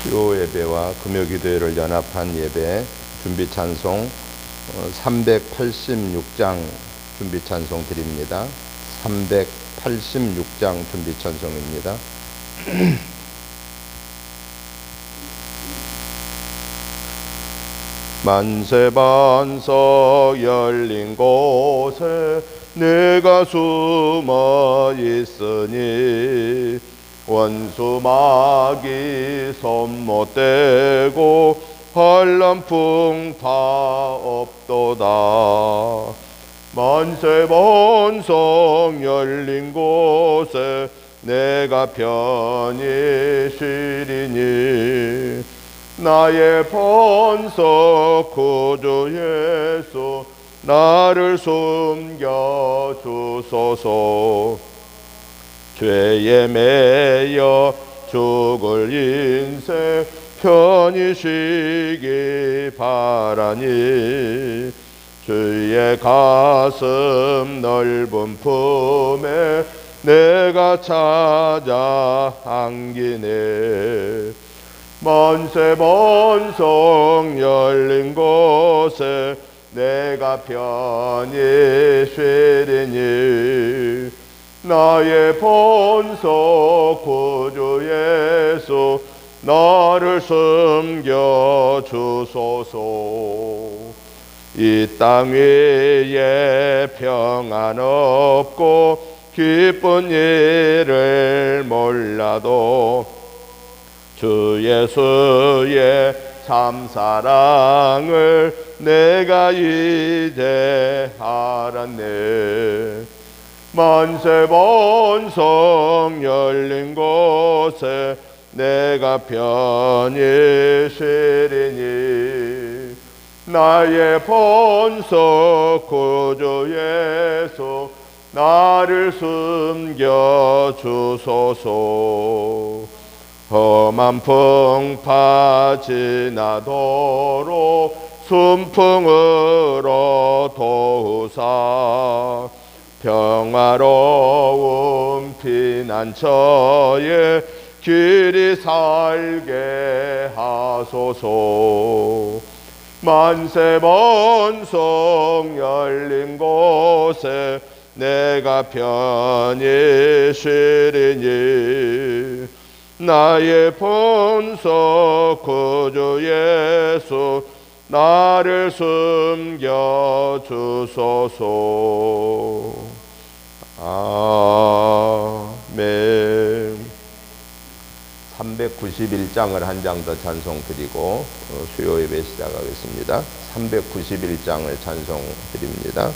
수요 예배와 금요 기도회를 연합한 예배 준비 찬송 386장 준비 찬송 드립니다. 386장 준비 찬송입니다. 만세반석 열린 곳에 내가 숨어 있으니 원수 마귀 손 못 대고 한란풍 다 없도다. 만세반석 열린 곳에 내가 편히 쉬리니 나의 번석 구주 예수 나를 숨겨 주소서. 죄에 매여 죽을 인생 편히 쉬기 바라니 주의 가슴 넓은 품에 내가 찾아 안기네. 만세반석 열린 곳에 내가 편히 쉬리니 나의 본석 구주 예수 나를 숨겨 주소서. 이 땅 위에 평안 없고 기쁜 일을 몰라도 주 예수의 참사랑을 내가 이제 알았네. 만세반석 열린 곳에 내가 편히 쉬리니 나의 본석 구주 예수 나를 숨겨 주소서. 험한 풍파 지나도록 순풍으로 도우사 평화로운 피난처에 길이 살게 하소서. 만세반석 열린 곳에 내가 편히 쉬리니 나의 본석 구주 예수 나를 숨겨 주소서. 아멘. 391장을 한 장 더 찬송 드리고 수요 예배 시작하겠습니다. 391장을 찬송 드립니다.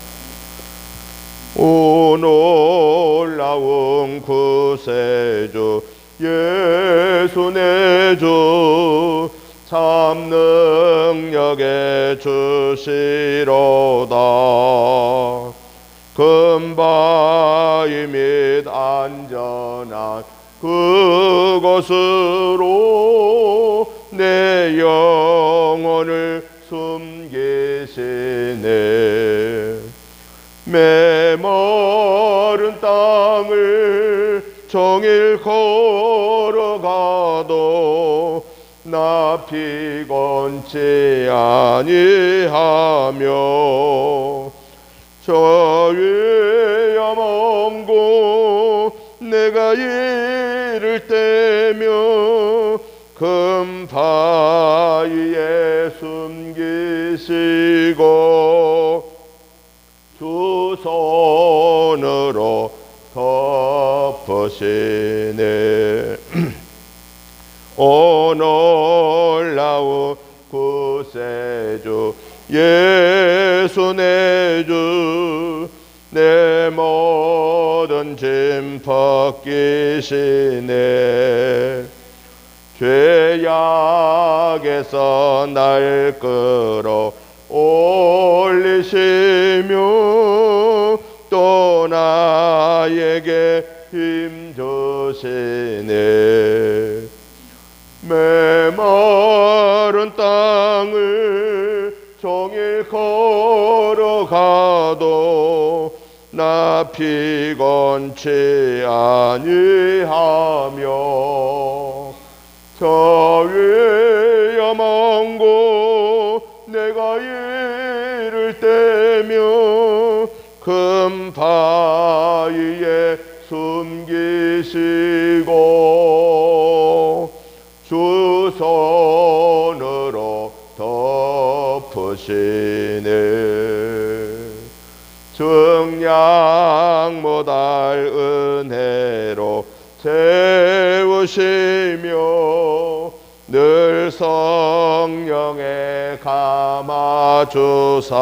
오 놀라운 구세주 예수 내 주 참 능력의 주시로다. 금바위 및 안전한 그곳으로 내 영혼을 숨기시네. 메마른 땅을 종일 걸어가도 나 피곤치 아니하며 저 위야 먼 곳 내가 이를 때며 금바위에 숨기시고 두 손으로 덮으시네. 오 놀라운 구세주 예수 내 주 내 모든 짐 벗기시네. 죄악에서 날 끌어 올리시며 또 나에게 힘 주시네. 메마른 땅을 종일 걸어가도 나 피곤치 아니하며 저 위에 먼 곳 내가 이를 때며 금 바위에 숨기시고 주 손으로 덮으시네. 증량 못할 은혜로 채우시며 늘 성령에 감아주사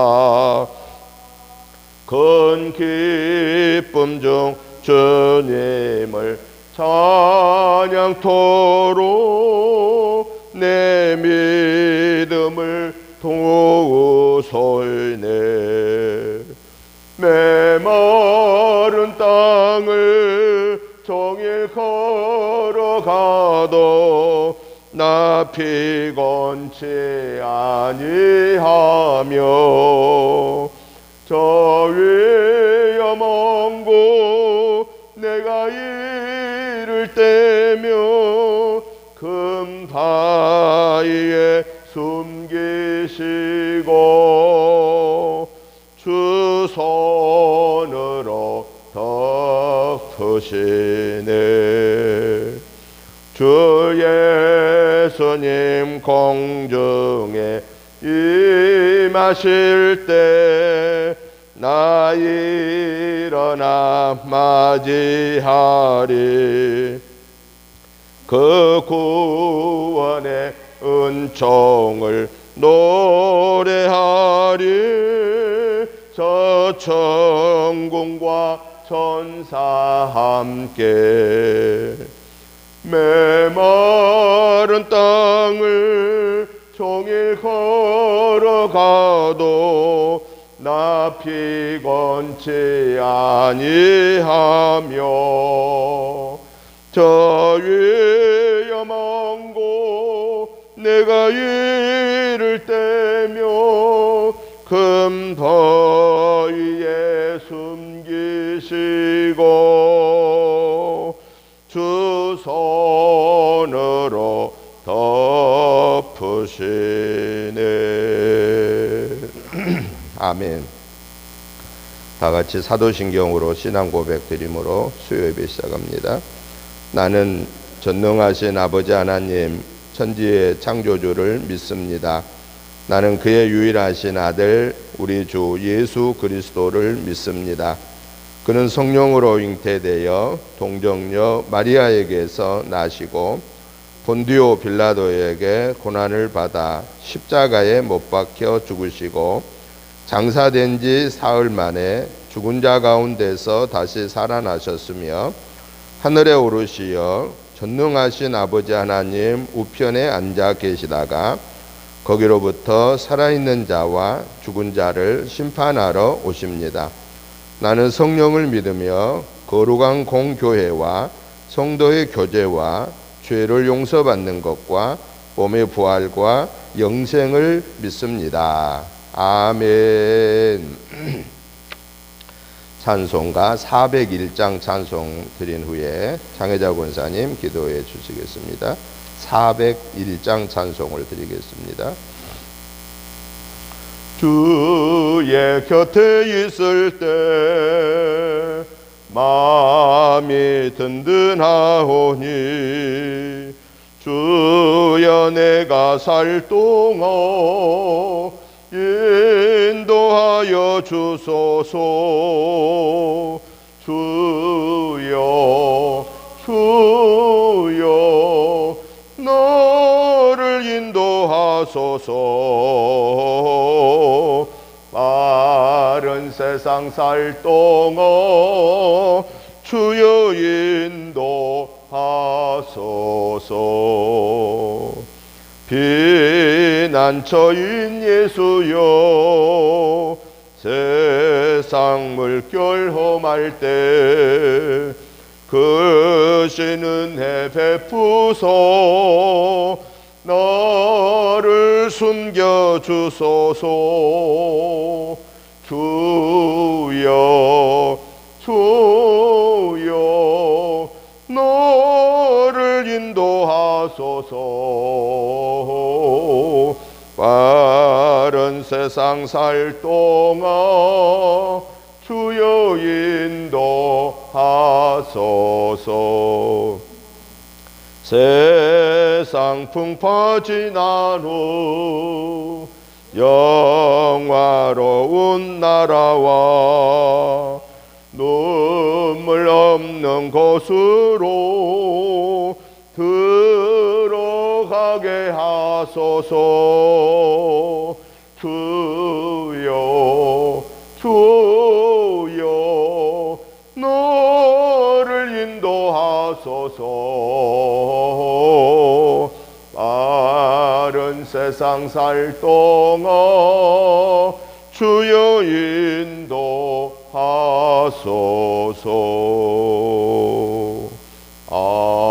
큰 기쁨 중 주님을 찬양토록 내 믿음을 도우소이네. 메마른 땅을 종일 걸어가도 나 피곤치 아니하며 저 위에 먼 곳 내가 이를 때며 금 바위에 숨기시고 주 손으로 덮으시네. 주 예수님 공중에 임하실 때 나 일어나 맞이하리. 그 구원의 은총을 노래하리. 저 천군과 천사 함께 메마른 땅을 종일 걸어가도 나 피곤치 아니하며 저 위에 먼 곳 내가 이를 때며 금 바위에 숨기시고 주 손으로 덮으시네. 아멘. 다 같이 사도신경으로 신앙 고백 드림으로 수요 예배 시작합니다. 나는 전능하신 아버지 하나님 천지의 창조주를 믿습니다. 나는 그의 유일하신 아들 우리 주 예수 그리스도를 믿습니다. 그는 성령으로 잉태되어 동정녀 마리아에게서 나시고 본디오 빌라도에게 고난을 받아 십자가에 못 박혀 죽으시고 장사된 지 사흘 만에 죽은 자 가운데서 다시 살아나셨으며 하늘에 오르시어 전능하신 아버지 하나님 우편에 앉아 계시다가 거기로부터 살아있는 자와 죽은 자를 심판하러 오십니다. 나는 성령을 믿으며 거룩한 공교회와 성도의 교제와 죄를 용서받는 것과 몸의 부활과 영생을 믿습니다. 아멘. 찬송가 401장 찬송 드린 후에 장혜자 권사님 기도해 주시겠습니다. 401장 찬송을 드리겠습니다. 주의 곁에 있을 때 마음이 든든하오니 주여 내가 살 동안 인도하여 주소서. 주여 주여 너를 인도하소서. 바른 세상 살 동안 주여 인도하소서. 피난처인 예수여 세상 물결 험할 때 크신 은혜 베푸소 나를 숨겨주소서. 주여 주여 너를 인도하소서. 하소서. 바른 세상 살 동안 주여 인도하소서. 세상 풍파 지난 후 영화로운 나라와 눈물 없는 곳으로 들어가게 하소서. 주여 주여 너를 인도하소서. 바른 세상 살 동안 주여 인도하소서. 아멘.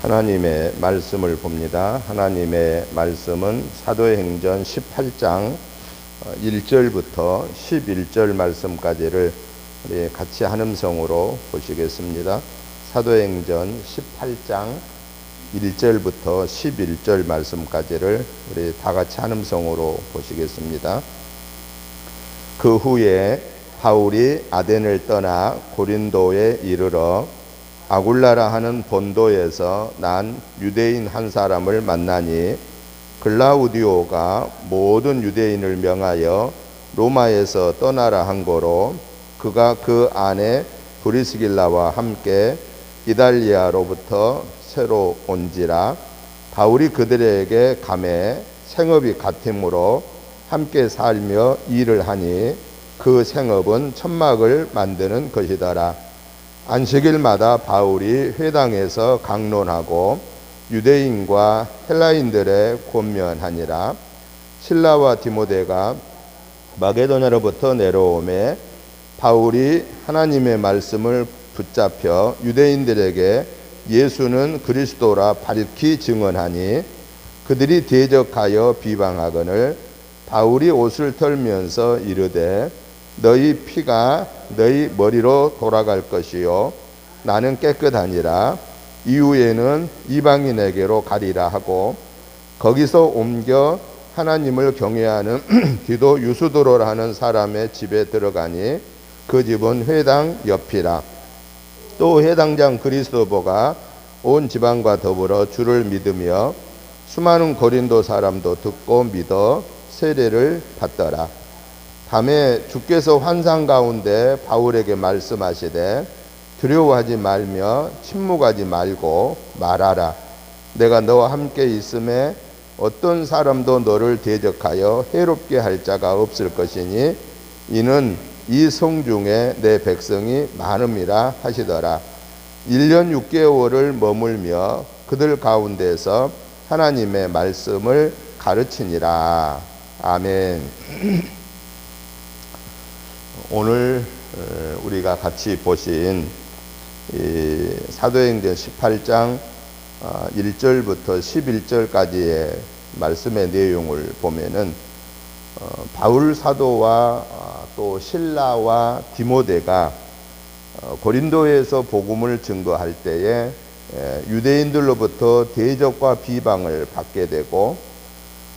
하나님의 말씀을 봅니다. 하나님의 말씀은 사도행전 18장 1절부터 11절 말씀까지를 우리 같이 한음성으로 보시겠습니다. 사도행전 18장 1절부터 11절 말씀까지를 우리 다 같이 한음성으로 보시겠습니다. 그 후에 바울이 아덴을 떠나 고린도에 이르러 아굴라라 하는 본도에서 난 유대인 한 사람을 만나니 글라우디오가 모든 유대인을 명하여 로마에서 떠나라 한 거로 그가 그 안에 브리스길라와 함께 이달리아로부터 새로 온지라 바울이 그들에게 감해 생업이 같으므로 함께 살며 일을 하니 그 생업은 천막을 만드는 것이더라. 안식일마다 바울이 회당에서 강론하고 유대인과 헬라인들의 권면하니라. 실라와 디모데가 마게도냐로부터 내려오매 바울이 하나님의 말씀을 붙잡혀 유대인들에게 예수는 그리스도라 밝히 증언하니 그들이 대적하여 비방하거늘 바울이 옷을 털면서 이르되 너희 피가 너희 머리로 돌아갈 것이요 나는 깨끗하니라. 이후에는 이방인에게로 가리라 하고 거기서 옮겨 하나님을 경외하는 기도 유수도로라는 사람의 집에 들어가니 그 집은 회당 옆이라. 또 회당장 그리스도보가 온 지방과 더불어 주를 믿으며 수많은 고린도 사람도 듣고 믿어 세례를 받더라. 다음에 주께서 환상 가운데 바울에게 말씀하시되 두려워하지 말며 침묵하지 말고 말하라. 내가 너와 함께 있음에 어떤 사람도 너를 대적하여 해롭게 할 자가 없을 것이니 이는 이 성중에 내 백성이 많음이라 하시더라. 1년 6개월을 머물며 그들 가운데서 하나님의 말씀을 가르치니라. 아멘. 오늘 우리가 같이 보신 사도행전 18장 1절부터 11절까지의 말씀의 내용을 보면은 바울 사도와 또 실라와 디모데가 고린도에서 복음을 증거할 때에 유대인들로부터 대적과 비방을 받게 되고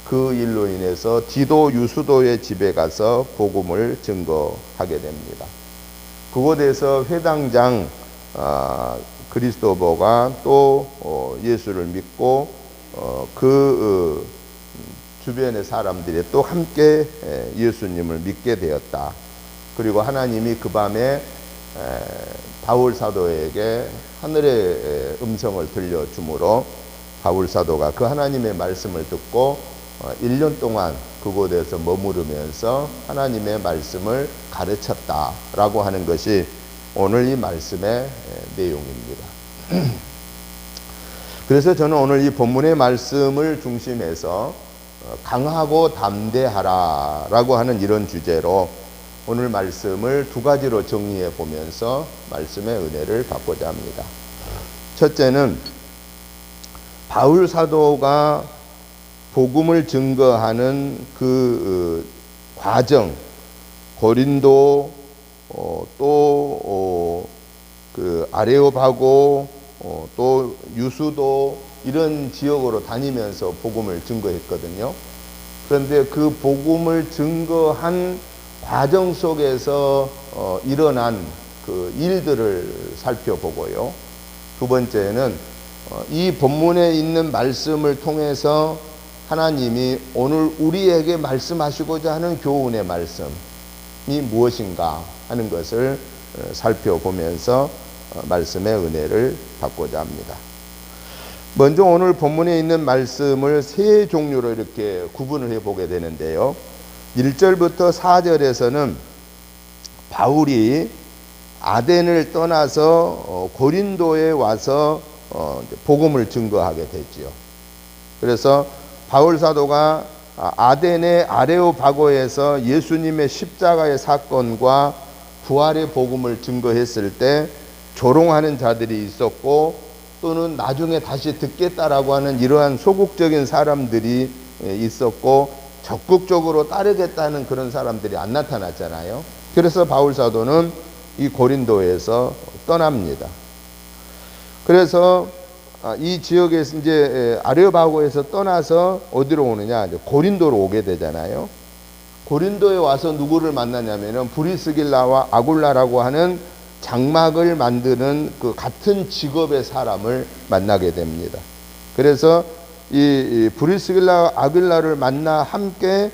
그 일로 인해서 디도 유수도의 집에 가서 복음을 증거하게 됩니다. 그곳에서 회당장 그리스도보가 또 예수를 믿고 그 주변의 사람들이 또 함께 예수님을 믿게 되었다. 그리고 하나님이 그 밤에 바울 사도에게 하늘의 음성을 들려주므로 바울 사도가 그 하나님의 말씀을 듣고 1년 동안 그곳에서 머무르면서 하나님의 말씀을 가르쳤다라고 하는 것이 오늘 이 말씀의 내용입니다. 그래서 저는 오늘 이 본문의 말씀을 중심해서 강하고 담대하라라고 하는 이런 주제로 오늘 말씀을 두 가지로 정리해 보면서 말씀의 은혜를 받고자 합니다. 첫째는 바울 사도가 복음을 증거하는 그 과정, 고린도 또 그 아레오바고 또 유수도 이런 지역으로 다니면서 복음을 증거했거든요. 그런데 그 복음을 증거한 과정 속에서 일어난 그 일들을 살펴보고요. 두 번째는 이 본문에 있는 말씀을 통해서 하나님이 오늘 우리에게 말씀하시고자 하는 교훈의 말씀이 무엇인가 하는 것을 살펴보면서 말씀의 은혜를 받고자 합니다. 먼저 오늘 본문에 있는 말씀을 세 종류로 이렇게 구분을 해보게 되는데요. 1절부터 4절에서는 바울이 아덴을 떠나서 고린도에 와서 복음을 증거하게 되지요. 그래서 바울 사도가 아덴의 아레오바고에서 예수님의 십자가의 사건과 부활의 복음을 증거했을 때 조롱하는 자들이 있었고 또는 나중에 다시 듣겠다라고 하는 이러한 소극적인 사람들이 있었고 적극적으로 따르겠다는 그런 사람들이 안 나타났잖아요. 그래서 바울 사도는 이 고린도에서 떠납니다. 그래서 이 지역에서 이제 아레오바고에서 떠나서 어디로 오느냐? 고린도로 오게 되잖아요. 고린도에 와서 누구를 만나냐면은 브리스길라와 아굴라라고 하는 장막을 만드는 그 같은 직업의 사람을 만나게 됩니다. 그래서 이 브리스길라와 아굴라를 만나 함께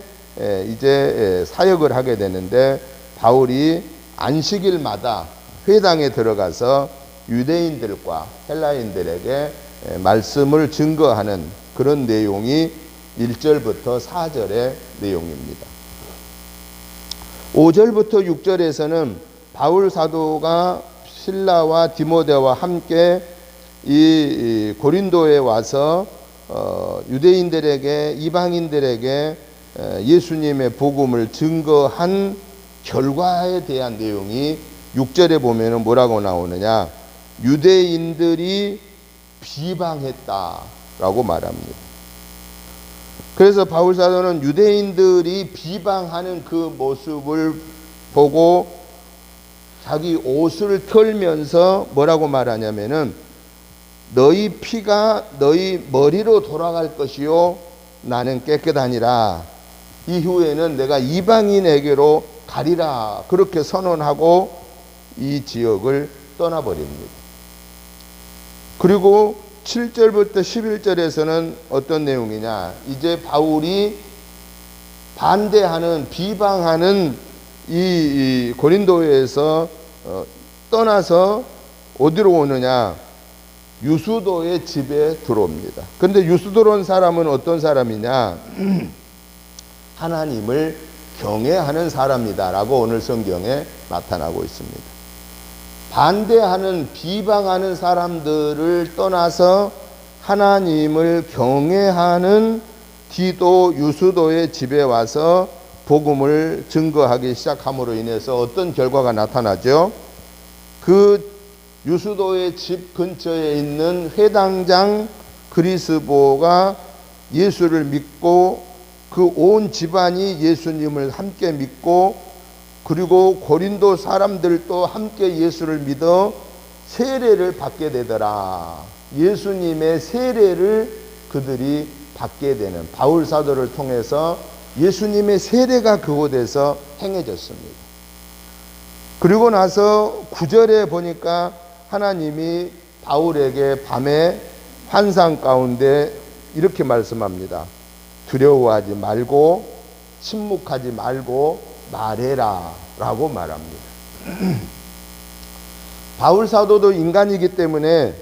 이제 사역을 하게 되는데 바울이 안식일마다 회당에 들어가서 유대인들과 헬라인들에게 말씀을 증거하는 그런 내용이 1절부터 4절의 내용입니다. 5절부터 6절에서는 바울 사도가 실라와 디모데와 함께 이 고린도에 와서 유대인들에게 이방인들에게 예수님의 복음을 증거한 결과에 대한 내용이 6절에 보면은 뭐라고 나오느냐? 유대인들이 비방했다라고 말합니다. 그래서 바울 사도는 유대인들이 비방하는 그 모습을 보고 자기 옷을 털면서 뭐라고 말하냐면은 너희 피가 너희 머리로 돌아갈 것이요 나는 깨끗하니라. 이후에는 내가 이방인에게로 가리라. 그렇게 선언하고 이 지역을 떠나버립니다. 그리고 7절부터 11절에서는 어떤 내용이냐? 이제 바울이 반대하는, 비방하는 이 고린도에서 떠나서 어디로 오느냐? 유수도의 집에 들어옵니다. 그런데 유수도로 온 사람은 어떤 사람이냐? 하나님을 경외하는 사람이다 라고 오늘 성경에 나타나고 있습니다. 반대하는, 비방하는 사람들을 떠나서 하나님을 경외하는 디도, 유수도의 집에 와서 복음을 증거하기 시작함으로 인해서 어떤 결과가 나타나죠? 그 유수도의 집 근처에 있는 회당장 그리스보가 예수를 믿고 그 온 집안이 예수님을 함께 믿고, 그리고 고린도 사람들도 함께 예수를 믿어 세례를 받게 되더라. 예수님의 세례를 그들이 받게 되는, 바울 사도를 통해서 예수님의 세례가 그곳에서 행해졌습니다. 그리고 나서 9절에 보니까 하나님이 바울에게 밤에 환상 가운데 이렇게 말씀합니다. 두려워하지 말고 침묵하지 말고 말해라 라고 말합니다. 바울 사도도 인간이기 때문에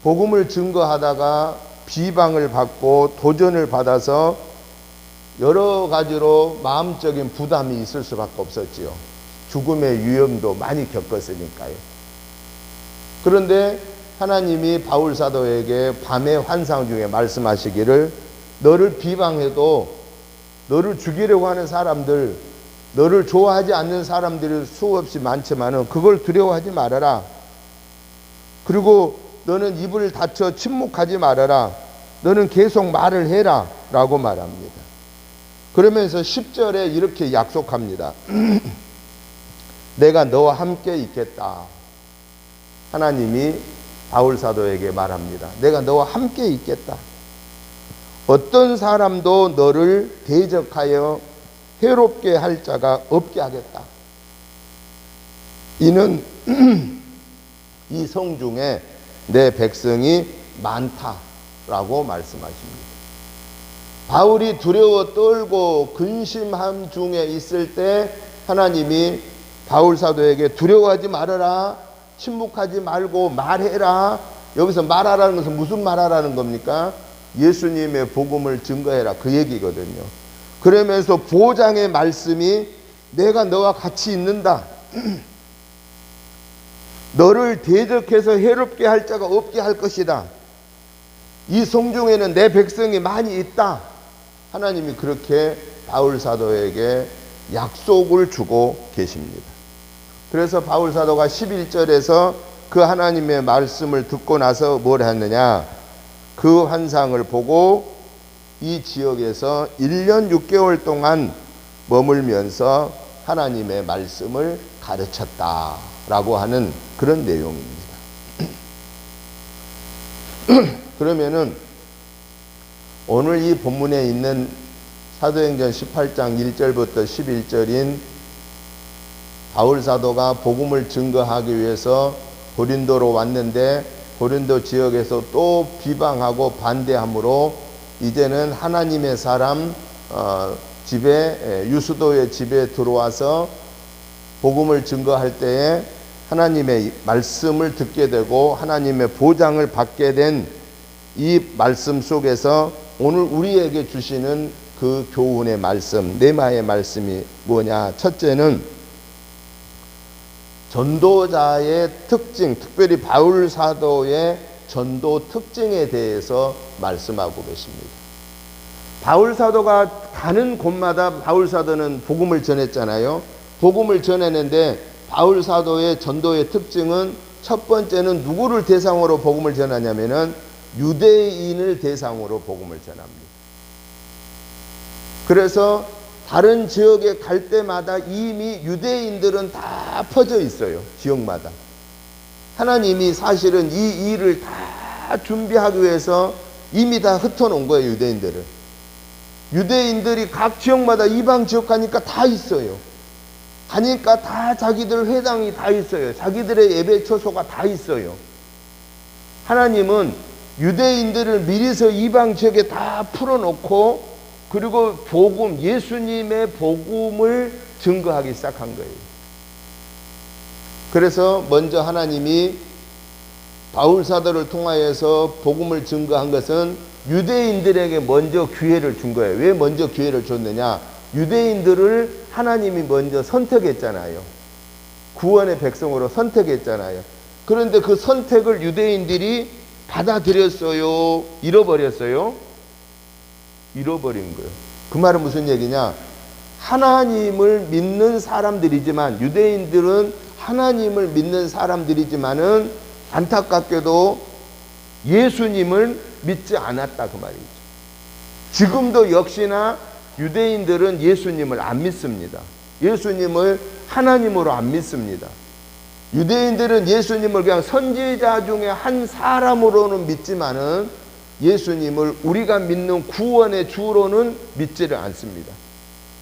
복음을 증거하다가 비방을 받고 도전을 받아서 여러 가지로 마음적인 부담이 있을 수밖에 없었지요. 죽음의 위험도 많이 겪었으니까요. 그런데 하나님이 바울 사도에게 밤의 환상 중에 말씀하시기를, 너를 비방해도 너를 죽이려고 하는 사람들, 너를 좋아하지 않는 사람들이 수없이 많지만은 그걸 두려워하지 말아라. 그리고 너는 입을 닫혀 침묵하지 말아라. 너는 계속 말을 해라 라고 말합니다. 그러면서 10절에 이렇게 약속합니다. 내가 너와 함께 있겠다. 하나님이 바울 사도에게 말합니다. 내가 너와 함께 있겠다. 어떤 사람도 너를 대적하여 해롭게 할 자가 없게 하겠다. 이는 이 성중에 내 백성이 많다라고 말씀하십니다. 바울이 두려워 떨고 근심함 중에 있을 때 하나님이 바울 사도에게 두려워하지 말아라, 침묵하지 말고 말해라. 여기서 말하라는 것은 무슨 말하라는 겁니까? 예수님의 복음을 증거해라, 그 얘기거든요. 그러면서 보장의 말씀이 내가 너와 같이 있는다. 너를 대적해서 해롭게 할 자가 없게 할 것이다. 이 성중에는 내 백성이 많이 있다. 하나님이 그렇게 바울 사도에게 약속을 주고 계십니다. 그래서 바울 사도가 11절에서 그 하나님의 말씀을 듣고 나서 뭘 했느냐? 그 환상을 보고 이 지역에서 1년 6개월 동안 머물면서 하나님의 말씀을 가르쳤다라고 하는 그런 내용입니다. 그러면은 오늘 이 본문에 있는 사도행전 18장 1절부터 11절인 바울 사도가 복음을 증거하기 위해서 고린도로 왔는데 고린도 지역에서 또 비방하고 반대함으로 이제는 하나님의 사람 집에, 유수도의 집에 들어와서 복음을 증거할 때에 하나님의 말씀을 듣게 되고 하나님의 보장을 받게 된 이 말씀 속에서 오늘 우리에게 주시는 그 교훈의 말씀, 네마의 말씀이 뭐냐? 첫째는 전도자의 특징, 특별히 바울 사도의 전도 특징에 대해서 말씀하고 계십니다. 바울 사도가 가는 곳마다 바울 사도는 복음을 전했잖아요. 복음을 전했는데 바울 사도의 전도의 특징은 첫 번째는 누구를 대상으로 복음을 전하냐면은 유대인을 대상으로 복음을 전합니다. 그래서 다른 지역에 갈 때마다 이미 유대인들은 다 퍼져 있어요. 지역마다. 하나님이 사실은 이 일을 다 준비하기 위해서 이미 다 흩어놓은 거예요. 유대인들을. 유대인들이 각 지역마다 이방 지역 가니까 다 있어요. 가니까 다 자기들 회당이 다 있어요. 자기들의 예배 처소가 다 있어요. 하나님은 유대인들을 미리서 이방 지역에 다 풀어놓고 그리고 복음, 예수님의 복음을 증거하기 시작한 거예요. 그래서 먼저 하나님이 바울 사도를 통하여서 복음을 증거한 것은 유대인들에게 먼저 기회를 준 거예요. 왜 먼저 기회를 줬느냐? 유대인들을 하나님이 먼저 선택했잖아요. 구원의 백성으로 선택했잖아요. 그런데 그 선택을 유대인들이 받아들였어요? 잃어버렸어요? 잃어버린 거예요. 그 말은 무슨 얘기냐? 하나님을 믿는 사람들이지만, 유대인들은 하나님을 믿는 사람들이지만은 안타깝게도 예수님을 믿지 않았다, 그 말이죠. 지금도 역시나 유대인들은 예수님을 안 믿습니다. 예수님을 하나님으로 안 믿습니다. 유대인들은 예수님을 그냥 선지자 중에 한 사람으로는 믿지만은 예수님을 우리가 믿는 구원의 주로는 믿지를 않습니다.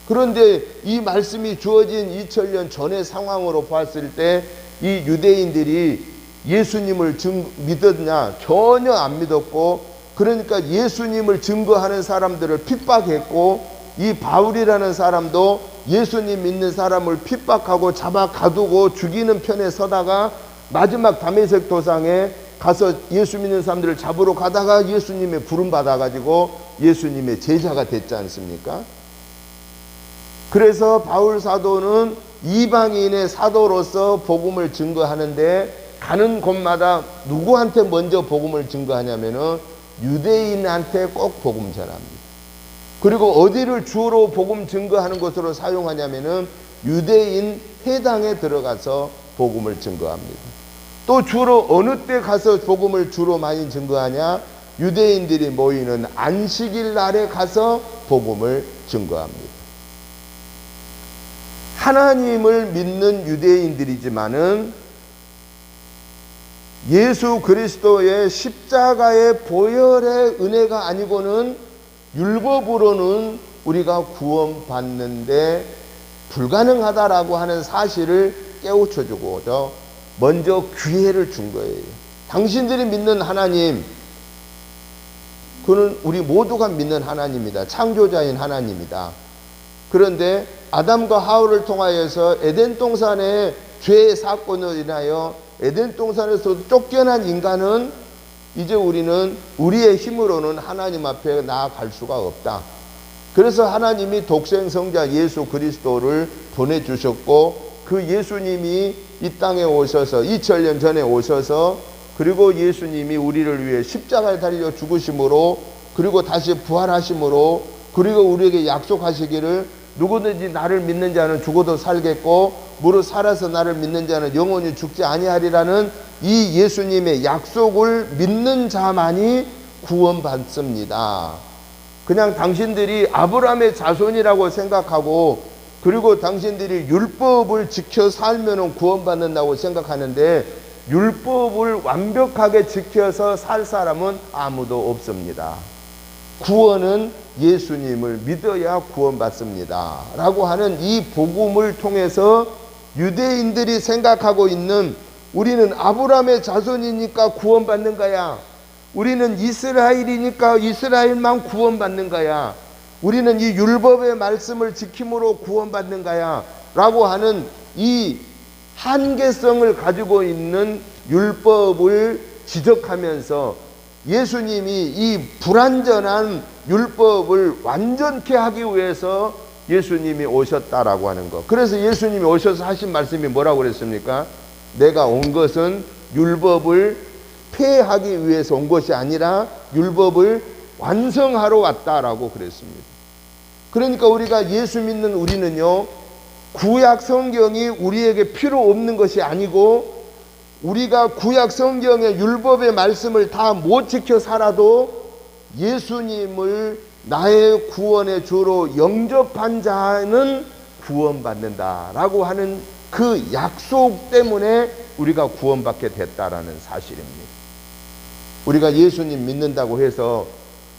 그런데 이 말씀이 주어진 2000년 전의 상황으로 봤을 때 이 유대인들이 예수님을 믿었냐? 전혀 안 믿었고, 그러니까 예수님을 증거하는 사람들을 핍박했고, 이 바울이라는 사람도 예수님 믿는 사람을 핍박하고 잡아 가두고 죽이는 편에 서다가 마지막 다메섹 도상에 가서 예수 믿는 사람들을 잡으러 가다가 예수님의 부름 받아가지고 예수님의 제자가 됐지 않습니까? 그래서 바울 사도는 이방인의 사도로서 복음을 증거하는데, 가는 곳마다 누구한테 먼저 복음을 증거하냐면은 유대인한테 꼭 복음 전합니다. 그리고 어디를 주로 복음 증거하는 것으로 사용하냐면은 유대인 회당에 들어가서 복음을 증거합니다. 또 주로 어느 때 가서 복음을 주로 많이 증거하냐? 유대인들이 모이는 안식일 날에 가서 복음을 증거합니다. 하나님을 믿는 유대인들이지만은 예수 그리스도의 십자가의 보혈의 은혜가 아니고는 율법으로는 우리가 구원받는데 불가능하다라고 하는 사실을 깨우쳐주고도 먼저 기회를 준 거예요. 당신들이 믿는 하나님, 그는 우리 모두가 믿는 하나님이다. 창조자인 하나님이다. 그런데 아담과 하울을 통하여서 에덴 동산의 죄의 사건으로 인하여 에덴 동산에서 쫓겨난 인간은 이제 우리는 우리의 힘으로는 하나님 앞에 나아갈 수가 없다. 그래서 하나님이 독생 성자 예수 그리스도를 보내주셨고, 그 예수님이 이 땅에 오셔서 2000년 전에 오셔서, 그리고 예수님이 우리를 위해 십자가에 달려 죽으심으로, 그리고 다시 부활하심으로, 그리고 우리에게 약속하시기를 누구든지 나를 믿는 자는 죽어도 살겠고 무릇 살아서 나를 믿는 자는 영원히 죽지 아니하리라는 이 예수님의 약속을 믿는 자만이 구원받습니다. 그냥 당신들이 아브라함의 자손이라고 생각하고, 그리고 당신들이 율법을 지켜 살면 구원받는다고 생각하는데, 율법을 완벽하게 지켜서 살 사람은 아무도 없습니다. 구원은 예수님을 믿어야 구원받습니다 라고 하는 이 복음을 통해서 유대인들이 생각하고 있는, 우리는 아브라함의 자손이니까 구원받는 거야, 우리는 이스라엘이니까 이스라엘만 구원받는 거야, 우리는 이 율법의 말씀을 지킴으로 구원받는 거야 라고 하는 이 한계성을 가지고 있는 율법을 지적하면서 예수님이 이 불완전한 율법을 완전케 하기 위해서 예수님이 오셨다라고 하는 것. 그래서 예수님이 오셔서 하신 말씀이 뭐라고 그랬습니까? 내가 온 것은 율법을 폐하기 위해서 온 것이 아니라 율법을 완성하러 왔다라고 그랬습니다. 그러니까 우리가 예수 믿는 우리는요, 구약 성경이 우리에게 필요 없는 것이 아니고, 우리가 구약 성경의 율법의 말씀을 다 못 지켜 살아도 예수님을 나의 구원의 주로 영접한 자는 구원받는다라고 하는 그 약속 때문에 우리가 구원받게 됐다라는 사실입니다. 우리가 예수님 믿는다고 해서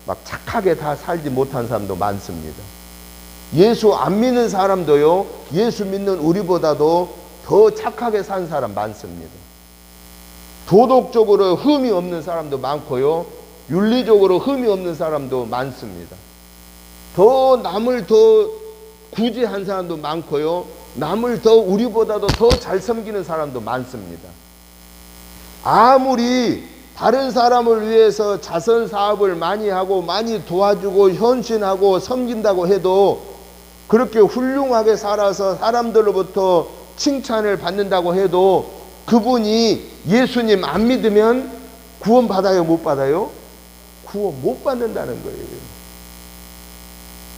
막 착하게 다 살지 못한 사람도 많습니다. 예수 안 믿는 사람도요, 예수 믿는 우리보다도 더 착하게 산 사람 많습니다. 도덕적으로 흠이 없는 사람도 많고요. 윤리적으로 흠이 없는 사람도 많습니다. 더 남을 더 구제한 사람도 많고요. 남을 더 우리보다도 더 잘 섬기는 사람도 많습니다. 아무리 다른 사람을 위해서 자선 사업을 많이 하고 많이 도와주고 헌신하고 섬긴다고 해도 그렇게 훌륭하게 살아서 사람들로부터 칭찬을 받는다고 해도 그분이 예수님 안 믿으면 구원 받아요, 못 받아요? 구원 못 받는다는 거예요.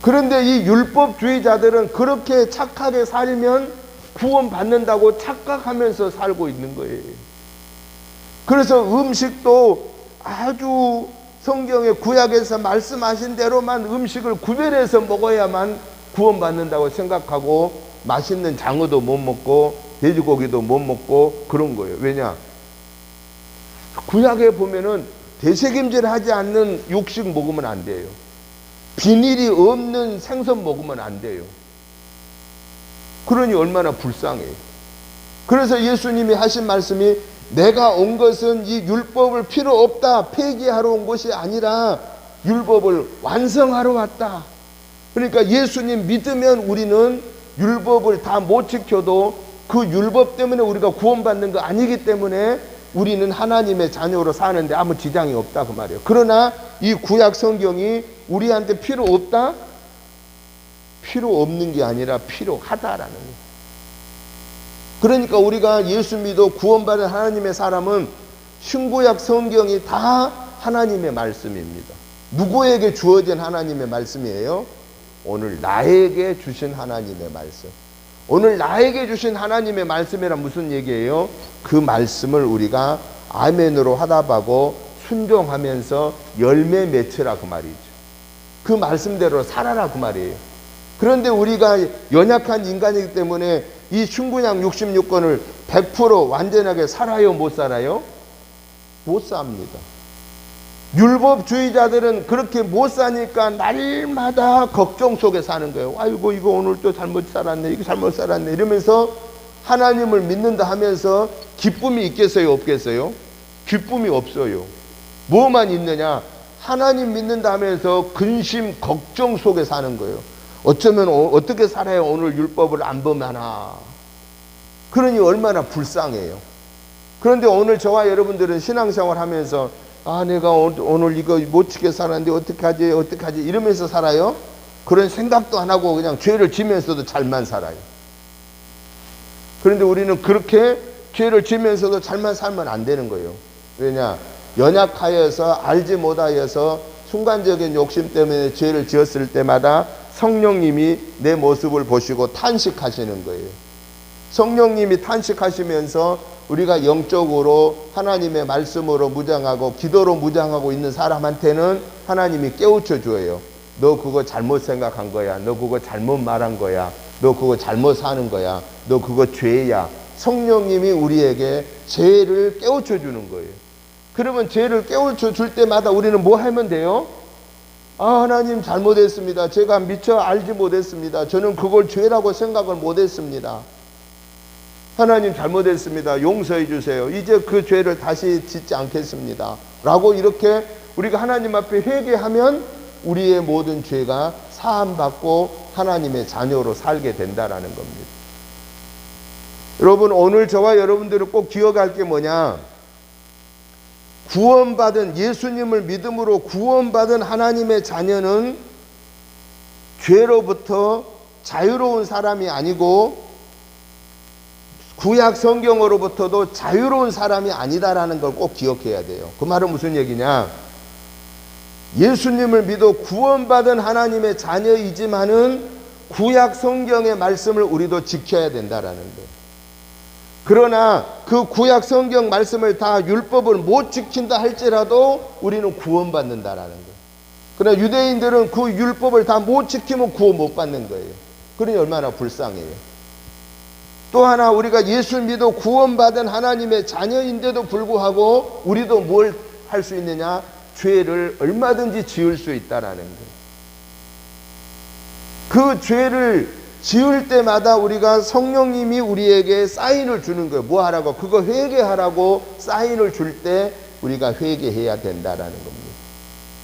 그런데 이 율법주의자들은 그렇게 착하게 살면 구원 받는다고 착각하면서 살고 있는 거예요. 그래서 음식도 아주 성경의 구약에서 말씀하신 대로만 음식을 구별해서 먹어야만 구원받는다고 생각하고 맛있는 장어도 못 먹고 돼지고기도 못 먹고 그런 거예요. 왜냐? 구약에 보면은 대책임질하지 않는 육식 먹으면 안 돼요. 비닐이 없는 생선 먹으면 안 돼요. 그러니 얼마나 불쌍해요. 그래서 예수님이 하신 말씀이 내가 온 것은 이 율법을 필요 없다 폐기하러 온 것이 아니라 율법을 완성하러 왔다. 그러니까 예수님 믿으면 우리는 율법을 다 못 지켜도 그 율법 때문에 우리가 구원받는 거 아니기 때문에 우리는 하나님의 자녀로 사는데 아무 지장이 없다 그 말이에요. 그러나 이 구약 성경이 우리한테 필요 없다? 필요 없는 게 아니라 필요하다라는 거예요. 그러니까 우리가 예수 믿어 구원받은 하나님의 사람은 신구약 성경이 다 하나님의 말씀입니다. 누구에게 주어진 하나님의 말씀이에요? 오늘 나에게 주신 하나님의 말씀. 오늘 나에게 주신 하나님의 말씀이란 무슨 얘기예요? 그 말씀을 우리가 아멘으로 화답하고 순종하면서 열매 맺으라 그 말이죠. 그 말씀대로 살아라 그 말이에요. 그런데 우리가 연약한 인간이기 때문에 이 신구약 66권을 100% 완전하게 살아요? 못 살아요? 못 삽니다. 율법주의자들은 그렇게 못 사니까 날마다 걱정 속에 사는 거예요. 아이고 이거 오늘 또 잘못 살았네, 이거 잘못 살았네 이러면서 하나님을 믿는다 하면서 기쁨이 있겠어요, 없겠어요? 기쁨이 없어요. 뭐만 있느냐? 하나님 믿는다 하면서 근심, 걱정 속에 사는 거예요. 어쩌면 어떻게 살아야 오늘 율법을 안 범하나. 그러니 얼마나 불쌍해요. 그런데 오늘 저와 여러분들은 신앙생활 하면서 아 내가 오늘 이거 못 지켜 살았는데 어떡하지 이러면서 살아요? 그런 생각도 안 하고 그냥 죄를 지면서도 잘만 살아요. 그런데 우리는 그렇게 죄를 지면서도 잘만 살면 안 되는 거예요. 왜냐? 연약하여서 알지 못하여서 순간적인 욕심 때문에 죄를 지었을 때마다 성령님이 내 모습을 보시고 탄식하시는 거예요. 성령님이 탄식하시면서 우리가 영적으로 하나님의 말씀으로 무장하고 기도로 무장하고 있는 사람한테는 하나님이 깨우쳐 줘요. 너 그거 잘못 생각한 거야. 너 그거 잘못 말한 거야. 너 그거 잘못 사는 거야. 너 그거 죄야. 성령님이 우리에게 죄를 깨우쳐 주는 거예요. 그러면 죄를 깨우쳐 줄 때마다 우리는 뭐 하면 돼요? 아 하나님 잘못했습니다. 제가 미처 알지 못했습니다. 저는 그걸 죄라고 생각을 못했습니다. 하나님 잘못했습니다. 용서해 주세요. 이제 그 죄를 다시 짓지 않겠습니다. 라고 이렇게 우리가 하나님 앞에 회개하면 우리의 모든 죄가 사함받고 하나님의 자녀로 살게 된다라는 겁니다. 여러분 오늘 저와 여러분들은 꼭 기억할 게 뭐냐? 구원받은 예수님을 믿음으로 구원받은 하나님의 자녀는 죄로부터 자유로운 사람이 아니고 구약 성경으로부터도 자유로운 사람이 아니다라는 걸 꼭 기억해야 돼요. 그 말은 무슨 얘기냐? 예수님을 믿어 구원받은 하나님의 자녀이지만은 구약 성경의 말씀을 우리도 지켜야 된다라는 거예요. 그러나 그 구약 성경 말씀을 다 율법을 못 지킨다 할지라도 우리는 구원받는다라는 거예요. 그러나 유대인들은 그 율법을 다 못 지키면 구원 못 받는 거예요. 그러니 얼마나 불쌍해요. 또 하나 우리가 예수 믿어 구원받은 하나님의 자녀인데도 불구하고 우리도 뭘 할 수 있느냐? 죄를 얼마든지 지을 수 있다라는 거예요. 그 죄를 지을 때마다 우리가 성령님이 우리에게 사인을 주는 거예요. 뭐 하라고? 그거 회개하라고 사인을 줄 때 우리가 회개해야 된다라는 겁니다.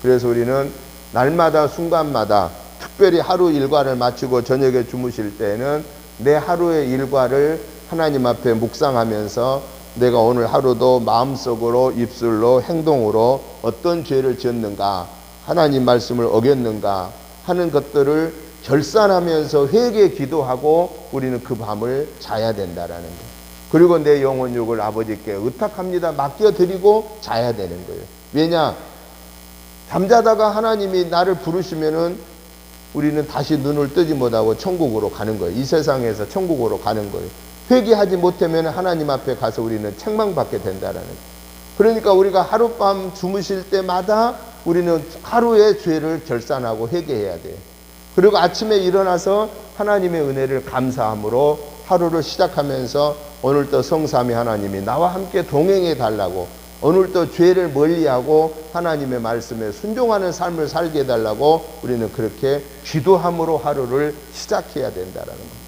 그래서 우리는 날마다 순간마다 특별히 하루 일과를 마치고 저녁에 주무실 때는 내 하루의 일과를 하나님 앞에 묵상하면서 내가 오늘 하루도 마음속으로 입술로 행동으로 어떤 죄를 지었는가, 하나님 말씀을 어겼는가 하는 것들을 결산하면서 회개 기도하고 우리는 그 밤을 자야 된다라는 거예요. 그리고 내 영혼 욕을 아버지께 의탁합니다 맡겨드리고 자야 되는 거예요. 왜냐? 잠자다가 하나님이 나를 부르시면은 우리는 다시 눈을 뜨지 못하고 천국으로 가는 거예요. 이 세상에서 천국으로 가는 거예요. 회개하지 못하면 하나님 앞에 가서 우리는 책망받게 된다라는 거예요. 그러니까 우리가 하룻밤 주무실 때마다 우리는 하루의 죄를 결산하고 회개해야 돼요. 그리고 아침에 일어나서 하나님의 은혜를 감사함으로 하루를 시작하면서 오늘도 성삼위 하나님이 나와 함께 동행해 달라고, 오늘도 죄를 멀리하고 하나님의 말씀에 순종하는 삶을 살게 해달라고 우리는 그렇게 기도함으로 하루를 시작해야 된다는 겁니다.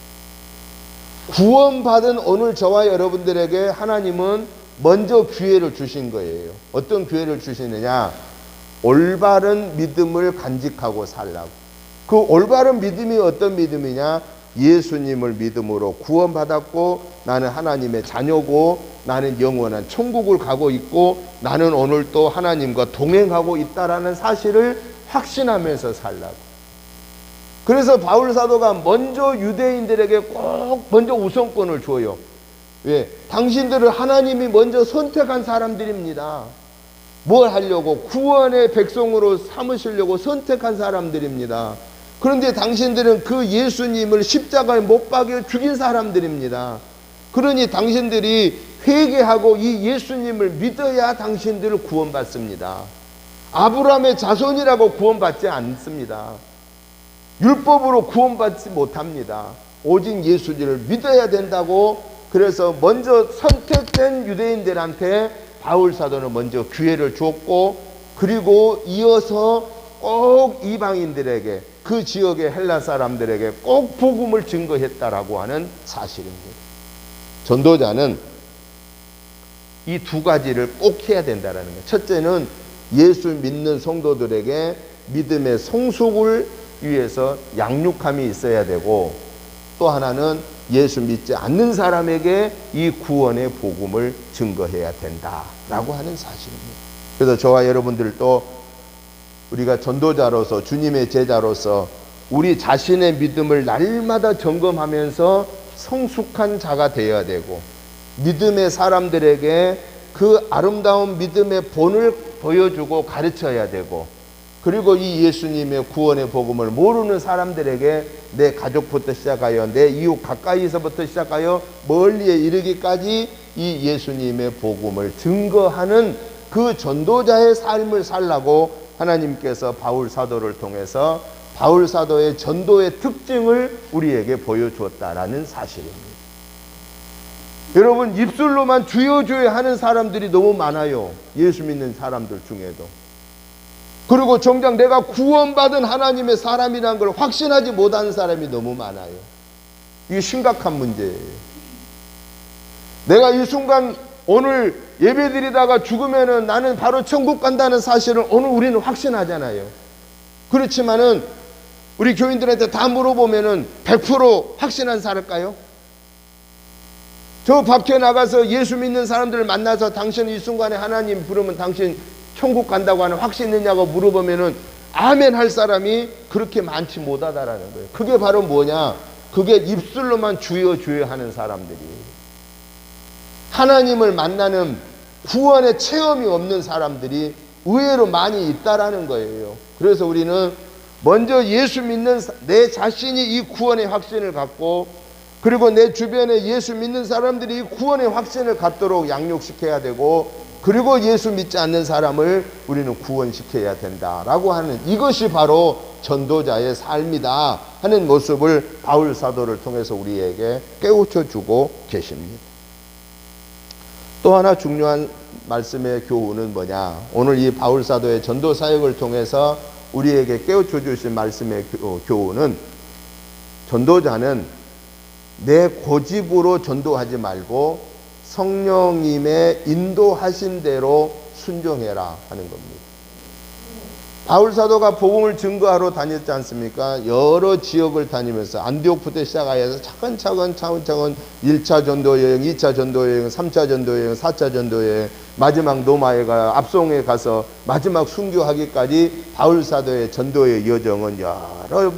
구원받은 오늘 저와 여러분들에게 하나님은 먼저 기회를 주신 거예요. 어떤 기회를 주시느냐? 올바른 믿음을 간직하고 살라고. 그 올바른 믿음이 어떤 믿음이냐? 예수님을 믿음으로 구원받았고 나는 하나님의 자녀고 나는 영원한 천국을 가고 있고 나는 오늘 또 하나님과 동행하고 있다라는 사실을 확신하면서 살라고. 그래서 바울 사도가 먼저 유대인들에게 꼭 먼저 우선권을 줘요. 왜? 당신들을 하나님이 먼저 선택한 사람들입니다. 뭘 하려고? 구원의 백성으로 삼으시려고 선택한 사람들입니다. 그런데 당신들은 그 예수님을 십자가에 못 박여 죽인 사람들입니다. 그러니 당신들이 회개하고 이 예수님을 믿어야 당신들을 구원받습니다. 아브라함의 자손이라고 구원받지 않습니다. 율법으로 구원받지 못합니다. 오직 예수님을 믿어야 된다고. 그래서 먼저 선택된 유대인들한테 바울 사도는 먼저 기회를 줬고, 그리고 이어서 꼭 이방인들에게, 그 지역의 헬라 사람들에게 꼭 복음을 증거했다라고 하는 사실입니다. 전도자는 이 두 가지를 꼭 해야 된다는 거예요. 첫째는 예수 믿는 성도들에게 믿음의 성숙을 위해서 양육함이 있어야 되고, 또 하나는 예수 믿지 않는 사람에게 이 구원의 복음을 증거해야 된다라고 하는 사실입니다. 그래서 저와 여러분들도 우리가 전도자로서, 주님의 제자로서 우리 자신의 믿음을 날마다 점검하면서 성숙한 자가 되어야 되고, 믿음의 사람들에게 그 아름다운 믿음의 본을 보여주고 가르쳐야 되고, 그리고 이 예수님의 구원의 복음을 모르는 사람들에게 내 가족부터 시작하여 내 이웃 가까이서부터 시작하여 멀리에 이르기까지 이 예수님의 복음을 증거하는 그 전도자의 삶을 살라고 하나님께서 바울 사도를 통해서 바울 사도의 전도의 특징을 우리에게 보여주었다라는 사실입니다. 여러분, 입술로만 주여 주여 하는 사람들이 너무 많아요. 예수 믿는 사람들 중에도. 그리고 정작 내가 구원받은 하나님의 사람이라는 걸 확신하지 못하는 사람이 너무 많아요. 이게 심각한 문제예요. 내가 이 순간 오늘 예배드리다가 죽으면은 나는 바로 천국 간다는 사실을 오늘 우리는 확신하잖아요. 그렇지만은 우리 교인들한테 다 물어보면은 100% 확신한 사람일까요? 저 밖에 나가서 예수 믿는 사람들을 만나서 당신 이 순간에 하나님 부르면 당신 천국 간다고 하는 확신 있느냐고 물어보면은 아멘 할 사람이 그렇게 많지 못하다라는 거예요. 그게 바로 뭐냐? 그게 입술로만 주여 주여 하는 사람들이, 하나님을 만나는 구원의 체험이 없는 사람들이 의외로 많이 있다라는 거예요. 그래서 우리는 먼저 예수 믿는 내 자신이 이 구원의 확신을 갖고, 그리고 내 주변에 예수 믿는 사람들이 이 구원의 확신을 갖도록 양육시켜야 되고, 그리고 예수 믿지 않는 사람을 우리는 구원시켜야 된다라고 하는, 이것이 바로 전도자의 삶이다 하는 모습을 바울 사도를 통해서 우리에게 깨우쳐 주고 계십니다. 또 하나 중요한 말씀의 교훈은 뭐냐? 오늘 이 바울 사도의 전도 사역을 통해서 우리에게 깨우쳐 주신 말씀의 교훈은 전도자는 내 고집으로 전도하지 말고 성령님의 인도하신 대로 순종해라 하는 겁니다. 바울 사도가 복음을 증거하러 다녔지 않습니까? 여러 지역을 다니면서 안디옥부터 시작하여서 차근차근 1차 전도 여행, 2차 전도 여행, 3차 전도 여행, 4차 전도 여행, 마지막 노마에 가 압송에 가서 마지막 순교하기까지 바울 사도의 전도의 여정은 여러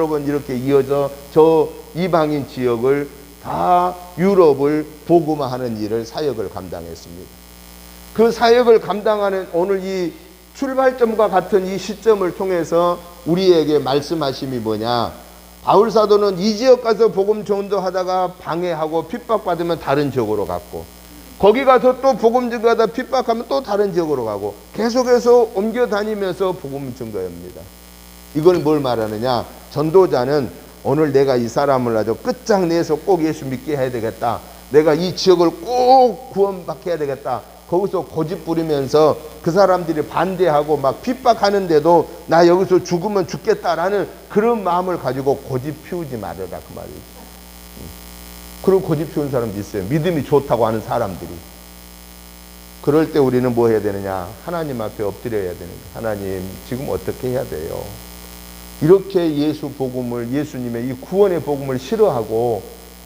번 이렇게 이어져 저 이방인 지역을 다 유럽을 복음화하는 일을 사역을 감당했습니다. 그 사역을 감당하는 오늘 이 출발점과 같은 이 시점을 통해서 우리에게 말씀하심이 뭐냐? 바울 사도는 이 지역 가서 복음 전도하다가 방해하고 핍박받으면 다른 지역으로 갔고, 거기 가서 또 복음 전도하다 핍박하면 또 다른 지역으로 가고, 계속해서 옮겨 다니면서 복음 전도합니다. 이건 뭘 말하느냐? 전도자는 오늘 내가 이 사람을 아주 끝장내서 꼭 예수 믿게 해야 되겠다. 내가 이 지역을 꼭 구원받게 해야 되겠다. 거기서 고집 부리면서 그 사람들이 반대하고 막 핍박하는데도 나 여기서 죽으면 죽겠다라는 그런 마음을 가지고 고집 피우지 말아라 그 말이죠. 그런 고집 피우는 사람도 있어요. 믿음이 좋다고 하는 사람들이. 그럴 때 우리는 뭐 해야 되느냐? 하나님 앞에 엎드려야 되는 거예요. 하나님 지금 어떻게 해야 돼요? 이렇게 예수 복음을, 예수님의 이 구원의 복음을 싫어하고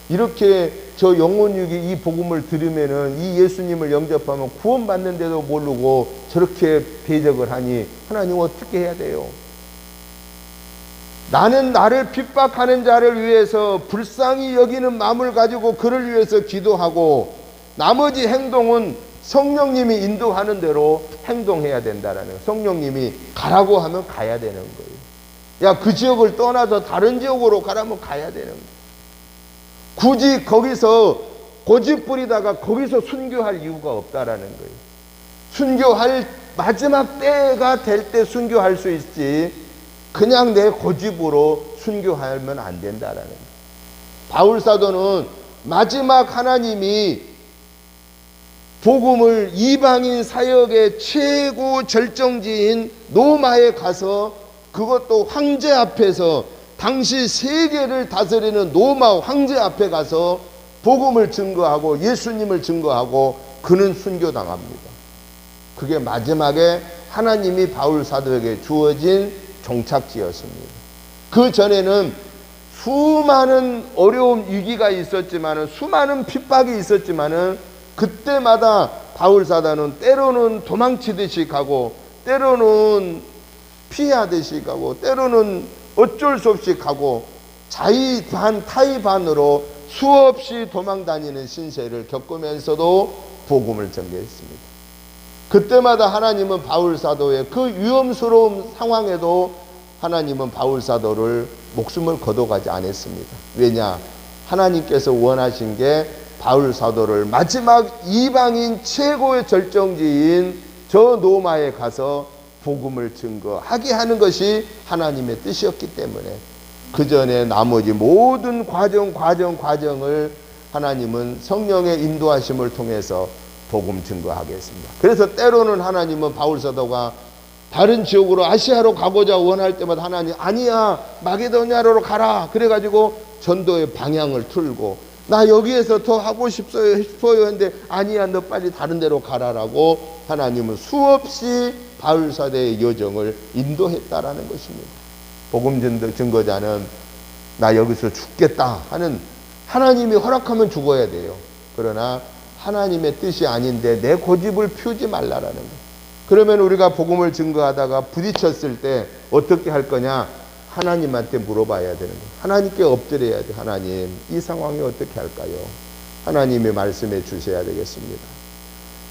이렇게 저 영혼육이 이 복음을 들으면은 이 예수님을 영접하면 구원받는데도 모르고 저렇게 대적을 하니 하나님 어떻게 해야 돼요? 나는 나를 핍박하는 자를 위해서 불쌍히 여기는 마음을 가지고 그를 위해서 기도하고 나머지 행동은 성령님이 인도하는 대로 행동해야 된다라는 거예요. 성령님이 가라고 하면 가야 되는 거예요. 야, 그 지역을 떠나서 다른 지역으로 가라면 가야 되는 거예요. 굳이 거기서 고집 부리다가 거기서 순교할 이유가 없다라는 거예요. 순교할 마지막 때가 될 때 순교할 수 있지 그냥 내 고집으로 순교하면 안 된다라는 거예요. 바울 사도는 마지막 하나님이 복음을 이방인 사역의 최고 절정지인 로마에 가서 그것도 황제 앞에서 당시 세계를 다스리는 로마 황제 앞에 가서 복음을 증거하고 예수님을 증거하고 그는 순교당합니다. 그게 마지막에 하나님이 바울 사도에게 주어진 종착지였습니다. 그 전에는 수많은 어려움 위기가 있었지만은 수많은 핍박이 있었지만은 그때마다 바울 사도는 때로는 도망치듯이 가고 때로는 피하듯이 가고 때로는 어쩔 수 없이 가고 자의 반 타의 반으로 수없이 도망다니는 신세를 겪으면서도 복음을 전개했습니다. 그때마다 하나님은 바울 사도의 그 위험스러운 상황에도 하나님은 바울 사도를 목숨을 거둬가지 않았습니다. 왜냐? 하나님께서 원하신 게 바울 사도를 마지막 이방인 최고의 절정지인 저 로마에 가서 복음을 증거하게 하는 것이 하나님의 뜻이었기 때문에 그 전에 나머지 모든 과정을 하나님은 성령의 인도하심을 통해서 복음 증거하게 했습니다. 그래서 때로는 하나님은 바울 사도가 다른 지역으로 아시아로 가고자 원할 때마다 하나님 아니야 마게도냐로 가라 그래가지고 전도의 방향을 틀고 나 여기에서 더 하고 싶어요 했는데 아니야 너 빨리 다른 데로 가라라고 하나님은 수없이 바울 사도의 여정을 인도했다라는 것입니다. 복음 증거자는 나 여기서 죽겠다 하는 하나님이 허락하면 죽어야 돼요. 그러나 하나님의 뜻이 아닌데 내 고집을 피우지 말라라는 거예요. 그러면 우리가 복음을 증거하다가 부딪혔을 때 어떻게 할 거냐? 하나님한테 물어봐야 되는 거예요. 하나님께 엎드려야 돼. 하나님, 이 상황이 어떻게 할까요? 하나님의 말씀해 주셔야 되겠습니다.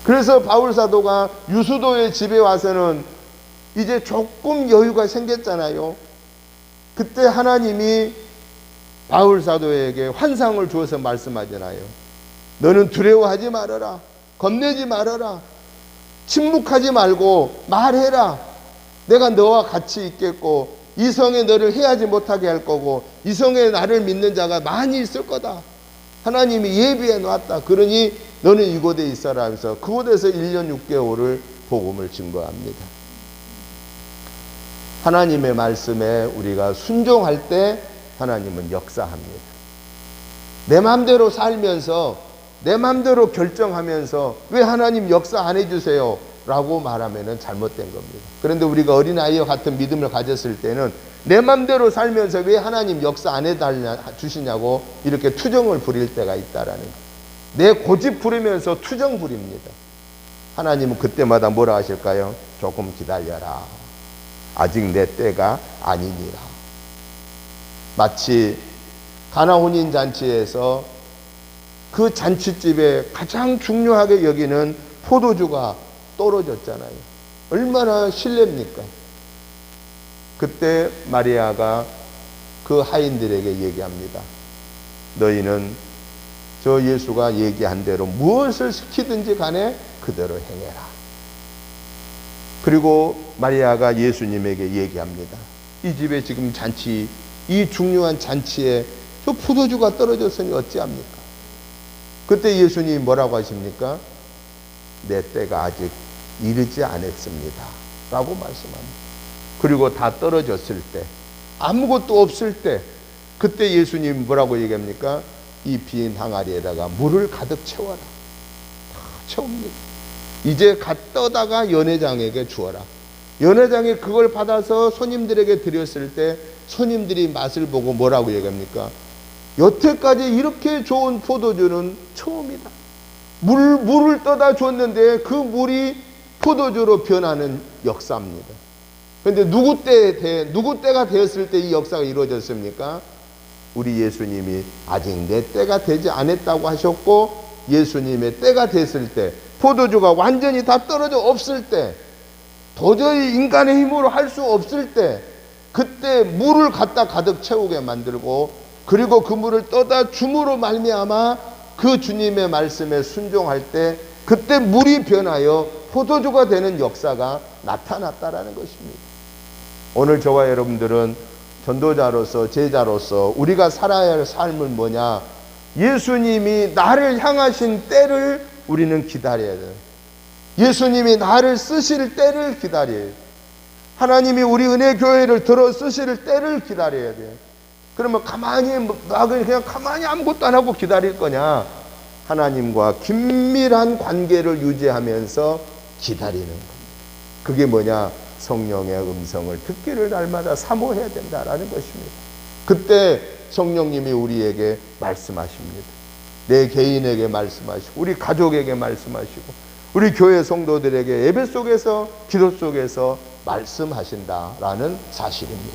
그래서 바울 사도가 유수도의 집에 와서는 이제 조금 여유가 생겼잖아요. 그때 하나님이 바울 사도에게 환상을 주어서 말씀하잖아요. 너는 두려워하지 말아라. 겁내지 말아라. 침묵하지 말고 말해라. 내가 너와 같이 있겠고 이 성에 너를 해하지 못하게 할 거고 이 성에 나를 믿는 자가 많이 있을 거다. 하나님이 예비해 놨다. 그러니 너는 이곳에 있어라 하면서 그곳에서 1년 6개월을 복음을 증거합니다. 하나님의 말씀에 우리가 순종할 때 하나님은 역사합니다. 내 마음대로 살면서 내 마음대로 결정하면서 왜 하나님 역사 안 해주세요? 라고 말하면 잘못된 겁니다. 그런데 우리가 어린아이와 같은 믿음을 가졌을 때는 내 마음대로 살면서 왜 하나님 역사 안 해주시냐고 이렇게 투정을 부릴 때가 있다라는 거예요. 내 고집 부리면서 투정 부립니다. 하나님은 그때마다 뭐라 하실까요? 조금 기다려라. 아직 내 때가 아니니라. 마치 가나 혼인잔치에서 그 잔치집에 가장 중요하게 여기는 포도주가 떨어졌잖아요. 얼마나 실례입니까? 그때 마리아가 그 하인들에게 얘기합니다. 너희는 저 예수가 얘기한 대로 무엇을 시키든지 간에 그대로 행해라. 그리고 마리아가 예수님에게 얘기합니다. 이 집에 지금 잔치, 이 중요한 잔치에 저 포도주가 떨어졌으니 어찌합니까? 그때 예수님이 뭐라고 하십니까? 내 때가 아직 이르지 않았습니다. 라고 말씀합니다. 그리고 다 떨어졌을 때, 아무것도 없을 때, 그때 예수님이 뭐라고 얘기합니까? 이 빈 항아리에다가 물을 가득 채워라. 다 채웁니다. 이제 갓 떠다가 연회장에게 주어라. 연회장이 그걸 받아서 손님들에게 드렸을 때 손님들이 맛을 보고 뭐라고 얘기합니까? 여태까지 이렇게 좋은 포도주는 처음이다. 물을 떠다 줬는데 그 물이 포도주로 변하는 역사입니다. 그런데 누구 때가 되었을 때 이 역사가 이루어졌습니까? 우리 예수님이 아직 내 때가 되지 않았다고 하셨고, 예수님의 때가 됐을 때, 포도주가 완전히 다 떨어져 없을 때, 도저히 인간의 힘으로 할 수 없을 때, 그때 물을 갖다 가득 채우게 만들고, 그리고 그 물을 떠다 줌으로 말미암아 그 주님의 말씀에 순종할 때, 그때 물이 변하여 포도주가 되는 역사가 나타났다라는 것입니다. 오늘 저와 여러분들은 전도자로서, 제자로서 우리가 살아야 할 삶은 뭐냐? 예수님이 나를 향하신 때를 우리는 기다려야 돼요. 예수님이 나를 쓰실 때를 기다려야 돼요. 하나님이 우리 은혜교회를 들어 쓰실 때를 기다려야 돼요. 그러면 그냥 가만히 아무것도 안 하고 기다릴 거냐? 하나님과 긴밀한 관계를 유지하면서 기다리는 겁니다. 그게 뭐냐? 성령의 음성을 듣기를 날마다 사모해야 된다라는 것입니다. 그때 성령님이 우리에게 말씀하십니다. 내 개인에게 말씀하시고, 우리 가족에게 말씀하시고, 우리 교회 성도들에게 예배 속에서, 기도 속에서 말씀하신다라는 사실입니다.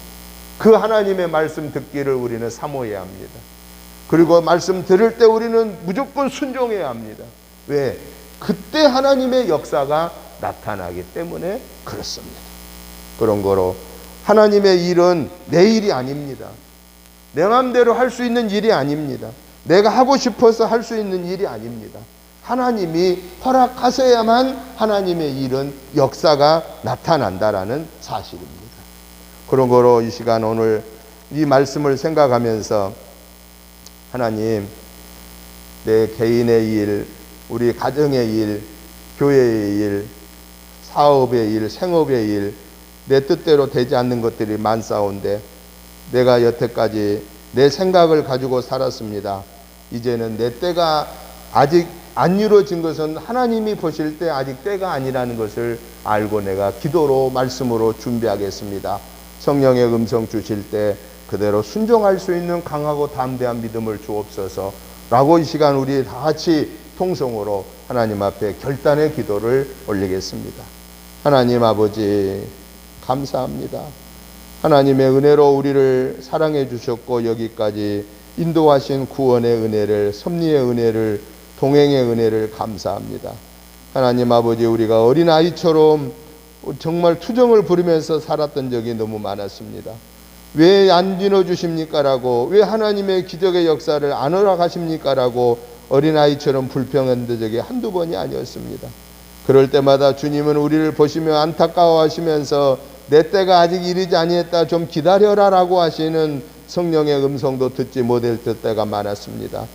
그 하나님의 말씀 듣기를 우리는 사모해야 합니다. 그리고 말씀 들을 때 우리는 무조건 순종해야 합니다. 왜? 그때 하나님의 역사가 나타나기 때문에 그렇습니다. 그런 거로 하나님의 일은 내 일이 아닙니다. 내 마음대로 할 수 있는 일이 아닙니다. 내가 하고 싶어서 할 수 있는 일이 아닙니다. 하나님이 허락하셔야만 하나님의 일은 역사가 나타난다라는 사실입니다. 그런 거로 이 시간 오늘 이 말씀을 생각하면서 하나님, 내 개인의 일, 우리 가정의 일, 교회의 일, 사업의 일, 생업의 일, 내 뜻대로 되지 않는 것들이 많사온데 내가 여태까지 내 생각을 가지고 살았습니다. 이제는 내 때가 아직 안 이루어진 것은 하나님이 보실 때 아직 때가 아니라는 것을 알고 내가 기도로 말씀으로 준비하겠습니다. 성령의 음성 주실 때 그대로 순종할 수 있는 강하고 담대한 믿음을 주옵소서 라고 이 시간 우리 다 같이 통성으로 하나님 앞에 결단의 기도를 올리겠습니다. 하나님 아버지 감사합니다. 하나님의 은혜로 우리를 사랑해 주셨고 여기까지 인도하신 구원의 은혜를, 섭리의 은혜를, 동행의 은혜를 감사합니다. 하나님 아버지, 우리가 어린아이처럼 정말 투정을 부리면서 살았던 적이 너무 많았습니다. 왜 안 지어주십니까? 라고, 왜 하나님의 기적의 역사를 안 허락하십니까? 라고 어린아이처럼 불평한 적이 한두 번이 아니었습니다. 그럴 때마다 주님은 우리를 보시며 안타까워하시면서 내 때가 아직 이르지 아니했다, 좀 기다려라 라고 하시는 성령의 음성도 듣지 못할 때가 많았습니다.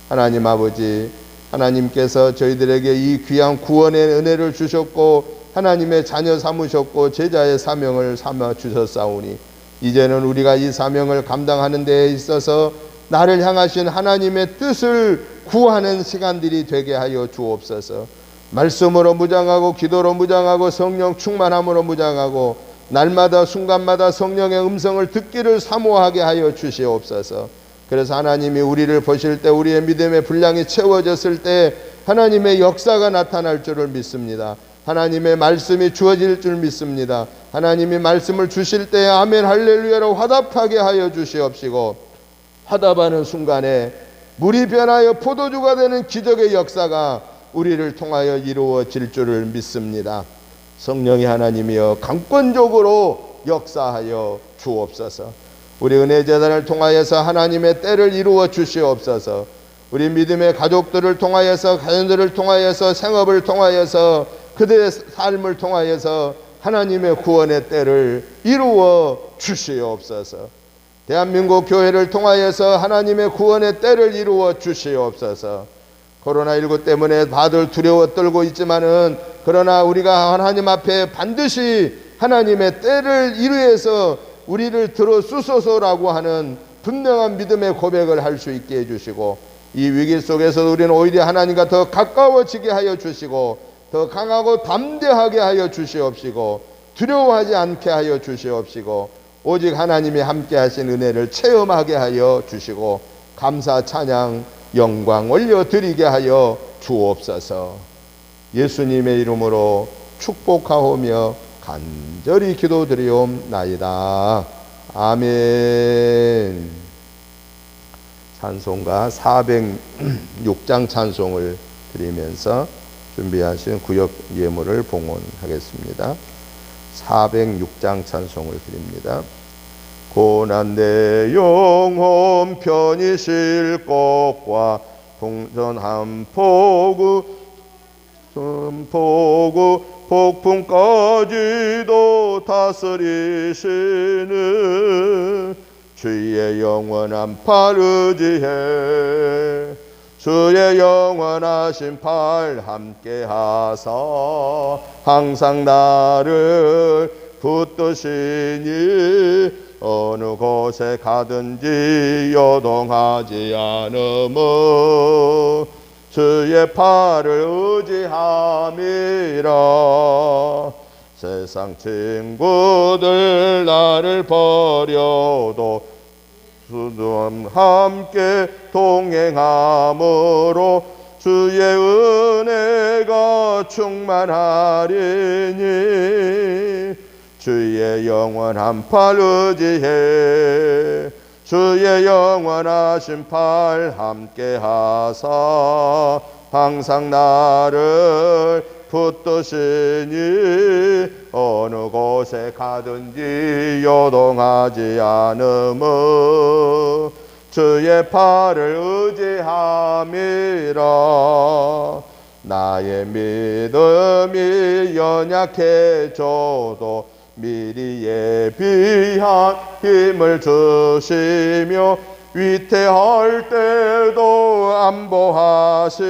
하나님 아버지, 하나님께서 저희들에게 이 귀한 구원의 은혜를 주셨고 하나님의 자녀 삼으셨고 제자의 사명을 삼아 주셨사오니 이제는 우리가 이 사명을 감당하는 데에 있어서 나를 향하신 하나님의 뜻을 구하는 시간들이 되게 하여 주옵소서. 말씀으로 무장하고 기도로 무장하고 성령 충만함으로 무장하고 날마다 순간마다 성령의 음성을 듣기를 사모하게 하여 주시옵소서. 그래서 하나님이 우리를 보실 때 우리의 믿음의 분량이 채워졌을 때 하나님의 역사가 나타날 줄을 믿습니다. 하나님의 말씀이 주어질 줄 믿습니다. 하나님이 말씀을 주실 때 아멘 할렐루야로 화답하게 하여 주시옵시고, 화답하는 순간에 물이 변하여 포도주가 되는 기적의 역사가 우리를 통하여 이루어질 줄을 믿습니다. 성령이 하나님이여 강권적으로 역사하여 주옵소서. 우리 은혜제단을 통하여서 하나님의 때를 이루어 주시옵소서. 우리 믿음의 가족들을 통하여서, 가정들을 통하여서, 생업을 통하여서, 그들의 삶을 통하여서 하나님의 구원의 때를 이루어 주시옵소서. 대한민국 교회를 통하여서 하나님의 구원의 때를 이루어 주시옵소서. 코로나19 때문에 다들 두려워 떨고 있지만은, 그러나 우리가 하나님 앞에 반드시 하나님의 때를 이루어서 우리를 들어 주소서라고 하는 분명한 믿음의 고백을 할 수 있게 해주시고, 이 위기 속에서 우리는 오히려 하나님과 더 가까워지게 하여 주시고, 더 강하고 담대하게 하여 주시옵시고, 두려워하지 않게 하여 주시옵시고, 오직 하나님이 함께 하신 은혜를 체험하게 하여 주시고, 감사 찬양 영광 올려드리게 하여 주옵소서. 예수님의 이름으로 축복하오며 간절히 기도드리옵나이다. 아멘. 찬송가 406장 찬송을 드리면서 준비하신 구역 예물을 봉헌하겠습니다. 406장 찬송을 드립니다. 고난 내 영혼 편히 쉴 것과 동전한 포구 폭풍까지도 다스리시는 주의 영원한 팔 의지해 주의 영원하신 팔 함께 하사 항상 나를 붙드시니 어느 곳에 가든지 요동하지 않으며 주의 팔을 의지함이라. 세상 친구들 나를 버려도 주님 함께 동행함으로 주의 은혜가 충만하리니 주의 영원한 팔 의지해 주의 영원하신 팔 함께 하사 항상 나를 붙드시니 어느 곳에 가든지 요동하지 않으며 주의 팔을 의지함이라. 나의 믿음이 연약해져도 미리 예비한 힘을 주시며 위태할 때도 안보하시는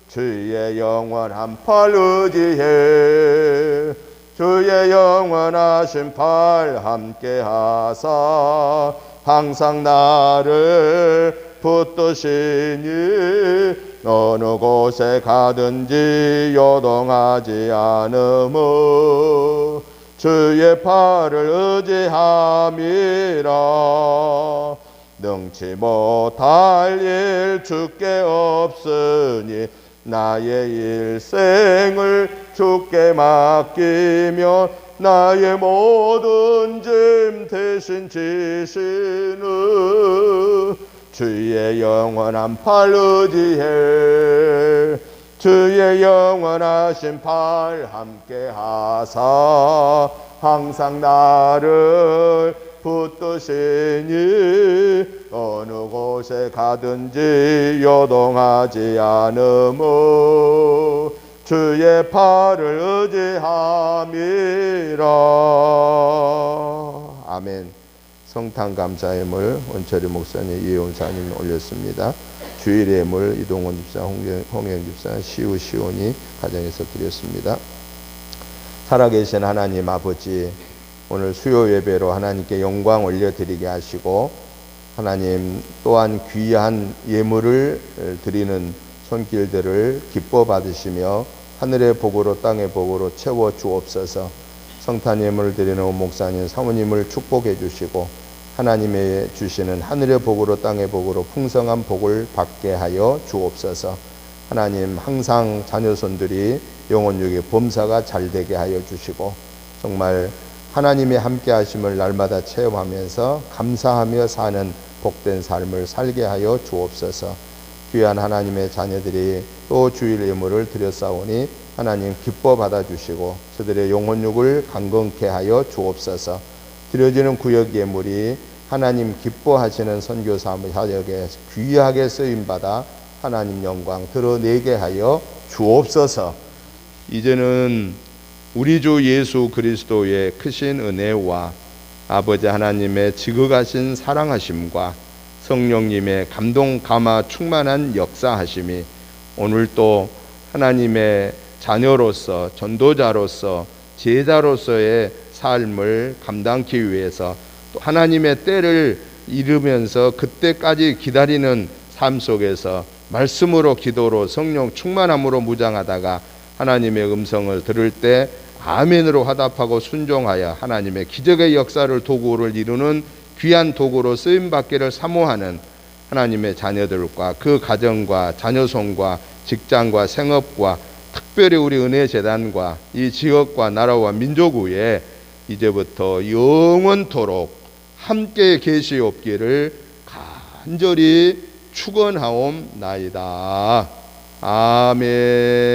주의 영원한 팔 의지해 주의 영원하신 팔 함께 하사 항상 나를 붙드시니 어느 곳에 가든지 요동하지 않으며 주의 팔을 의지함이라. 능치 못할 일 주께 없으니 나의 일생을 주께 맡기며 나의 모든 짐 대신 지시는 주의 영원한 팔 의지해 주의 영원하신 팔 함께 하사 항상 나를 붙드시니 어느 곳에 가든지 요동하지 않으며 주의 팔을 의지함이라. 아멘. 성탄 감사예물 원철이 목사님, 이혜원사님 올렸습니다. 주일 예물 이동원 집사, 홍영 집사, 시온이 가정에서 드렸습니다. 살아계신 하나님 아버지, 오늘 수요 예배로 하나님께 영광 올려드리게 하시고 하나님 또한 귀한 예물을 드리는 손길들을 기뻐 받으시며 하늘의 복으로 땅의 복으로 채워 주옵소서. 성탄 예물을 드리는 목사님 사모님을 축복해 주시고 하나님의 주시는 하늘의 복으로 땅의 복으로 풍성한 복을 받게 하여 주옵소서. 하나님 항상 자녀손들이 영혼육의 범사가 잘 되게 하여 주시고 정말 하나님의 함께 하심을 날마다 체험하면서 감사하며 사는 복된 삶을 살게 하여 주옵소서. 귀한 하나님의 자녀들이 또 주일 예물을 드렸사오니 하나님 기뻐 받아주시고 저들의 영혼육을 강건케 하여 주옵소서. 드려지는 구역 예물이 하나님 기뻐하시는 선교 사역에 귀하게 쓰임받아 하나님 영광 드러내게 하여 주옵소서. 이제는 우리 주 예수 그리스도의 크신 은혜와 아버지 하나님의 지극하신 사랑하심과 성령님의 감동 감화 충만한 역사하심이 오늘 또 하나님의 자녀로서 전도자로서 제자로서의 삶을 감당하기 위해서 또 하나님의 때를 이루면서 그때까지 기다리는 삶 속에서 말씀으로 기도로 성령 충만함으로 무장하다가 하나님의 음성을 들을 때 아멘으로 화답하고 순종하여 하나님의 기적의 역사를 도구를 이루는 귀한 도구로 쓰임받기를 사모하는 하나님의 자녀들과 그 가정과 자녀손과 직장과 생업과 특별히 우리 은혜재단과 이 지역과 나라와 민족 위에 이제부터 영원토록 함께 계시옵기를 간절히 축원하옵나이다. 아멘.